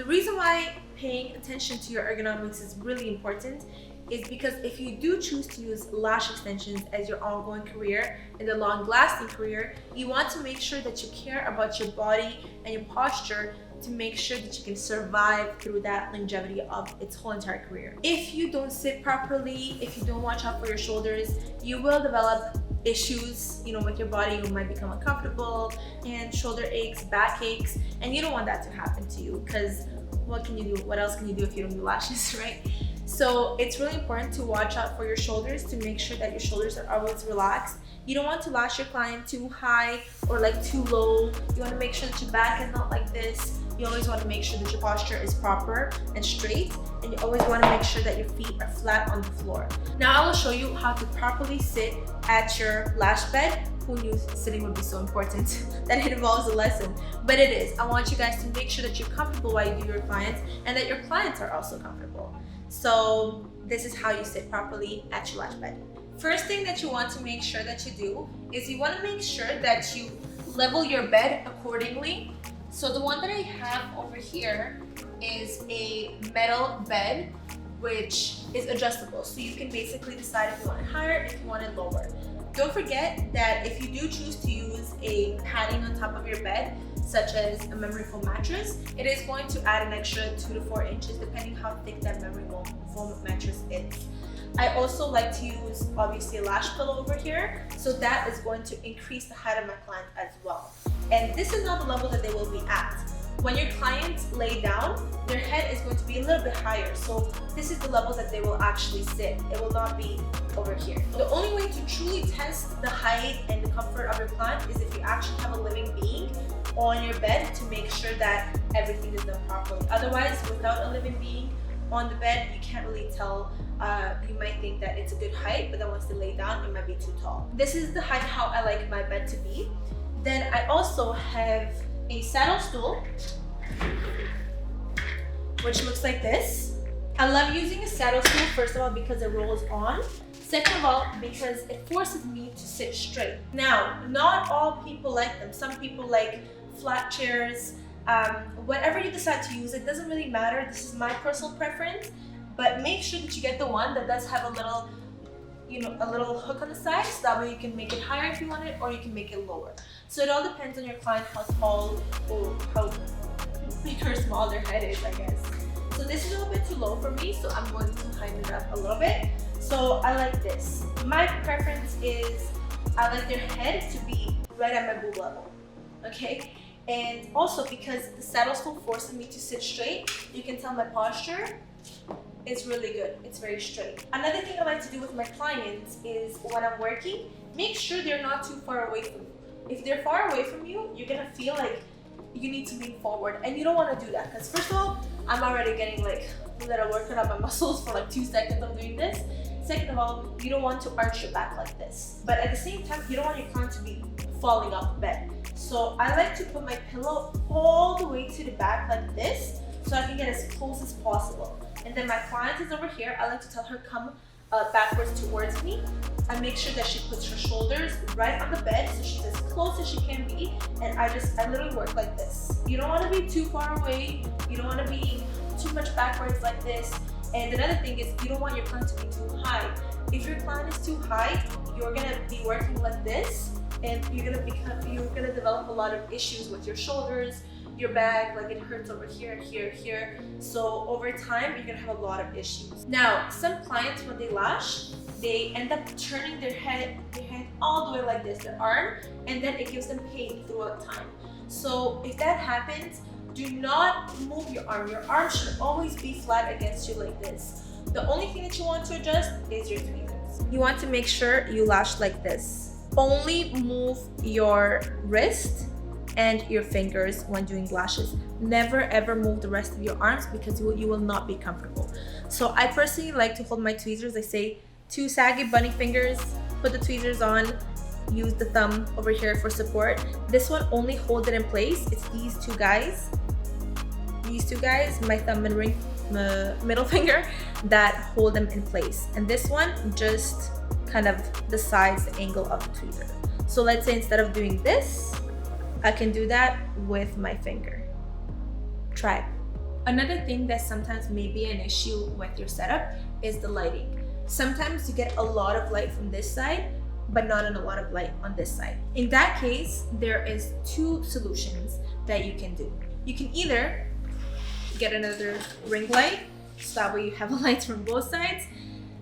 The reason why paying attention to your ergonomics is really important is because if you do choose to use lash extensions as your ongoing career and a long-lasting career, you want to make sure that you care about your body and your posture to make sure that you can survive through that longevity of its whole entire career. If you don't sit properly, if you don't watch out for your shoulders, you will develop issues, with your body. You might become uncomfortable and shoulder aches, back aches, and you don't want that to happen to you because what can you do? What else can you do if you don't do lashes, right? So it's really important to watch out for your shoulders to make sure that your shoulders are always relaxed. You don't want to lash your client too high or too low. You want to make sure that your back is not like this. You always want to make sure that your posture is proper and straight, and you always want to make sure that your feet are flat on the floor. Now I will show you how to properly sit at your lash bed. Who knew sitting would be so important that it involves a lesson, but it is. I want you guys to make sure that you're comfortable while you do your clients and that your clients are also comfortable. So this is how you sit properly at your lash bed. First thing that you want to make sure that you do is you want to make sure that you level your bed accordingly. So the one that I have over here is a metal bed which is adjustable. So you can basically decide if you want it higher, if you want it lower. Don't forget that if you do choose to use a padding on top of your bed, such as a memory foam mattress, it is going to add an extra 2 to 4 inches depending how thick that memory foam mattress is. I also like to use obviously a lash pillow over here, so that is going to increase the height of my client as well. And this is not the level that they will be at. When your clients lay down, their head is going to be a little bit higher, so this is the level that they will actually sit. It will not be over here. The only way to truly test the height and the comfort of your client is if you actually have a living being on your bed to make sure that everything is done properly. Otherwise, without a living being on the bed, you can't really tell. You might think that it's a good height, but then once they lay down, it might be too tall. This is the height how I like my bed to be. Then I also have a saddle stool, which looks like this. I love using a saddle stool, first of all, because it rolls on. Second of all, because it forces me to sit straight. Now, not all people like them. Some people like flat chairs. Whatever you decide to use, it doesn't really matter. This is my personal preference, but make sure that you get the one that does have a little, a little hook on the side, so that way you can make it higher if you want it, or you can make it lower. So it all depends on your client, how tall or how big or small their head is, I guess. So this is a little bit too low for me, so I'm going to heighten it up a little bit. So I like this. My preference is I like their head to be right at my boob level, okay? And also because the saddle stool forces me to sit straight, you can tell my posture is really good. It's very straight. Another thing I like to do with my clients is when I'm working, make sure they're not too far away from you. If they're far away from you, you're gonna feel like you need to lean forward, and you don't want to do that because first of all, I'm already getting a little working up my muscles for 2 seconds of doing this. Second of all, you don't want to arch your back like this. But at the same time, you don't want your client to be falling off the bed. So I like to put my pillow all the way to the back like this, so I can get as close as possible. And then my client is over here. I like to tell her come backwards towards me. I make sure that she puts her shoulders right on the bed so she's as close as she can be, and I literally work like this. You don't want to be too far away. You don't want to be too much backwards like this. And another thing is you don't want your client to be too high. If your client is too high, you're gonna be working like this, and you're gonna develop a lot of issues with your shoulders, your back, it hurts over here, here. So over time, you're gonna have a lot of issues. Now, some clients, when they lash, they end up turning their head all the way like this, their arm, and then it gives them pain throughout time. So if that happens, do not move your arm. Your arm should always be flat against you like this. The only thing that you want to adjust is your tweezers. You want to make sure you lash like this. Only move your wrist and your fingers when doing lashes. Never ever move the rest of your arms because you will not be comfortable. So I personally like to hold my tweezers. I say 2 saggy bunny fingers, put the tweezers on, use the thumb over here for support. This one only holds it in place. It's these two guys, my thumb and middle finger, that hold them in place. And this one just kind of decides the angle of the tweezer. So let's say instead of doing this, I can do that with my finger. Try it. Another thing that sometimes may be an issue with your setup is the lighting. Sometimes you get a lot of light from this side, but not a lot of light on this side. In that case, there is two solutions that you can do. You can either get another ring light, so that way you have lights from both sides.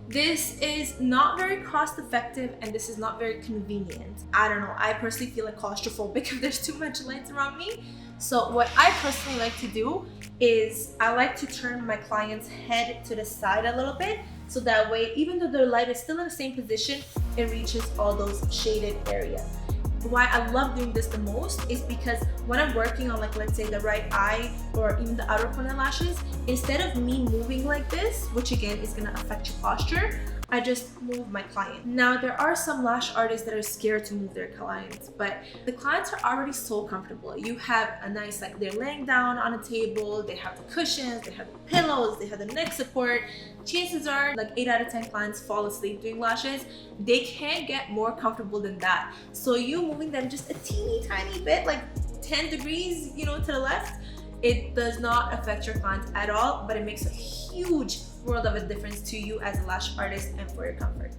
This is not very cost effective and this is not very convenient. I don't know, I personally feel like claustrophobic if there's too much lights around me. So what I personally like to do is I like to turn my client's head to the side a little bit, so that way, even though the light is still in the same position, it reaches all those shaded areas. Why I love doing this the most is because when I'm working on, like, let's say the right eye or even the outer corner lashes, instead of me moving like this, which again is gonna affect your posture, I just move my client. Now, there are some lash artists that are scared to move their clients, but the clients are already so comfortable. You have a nice, like, they're laying down on a table, they have the cushions, they have the pillows, they have the neck support. Chances are, like, 8 out of 10 clients fall asleep doing lashes. They can't get more comfortable than that. So you moving them just a teeny tiny bit, like 10 degrees, you know, to the left, it does not affect your clients at all, but it makes a huge world of a difference to you as a lash artist and for your comfort.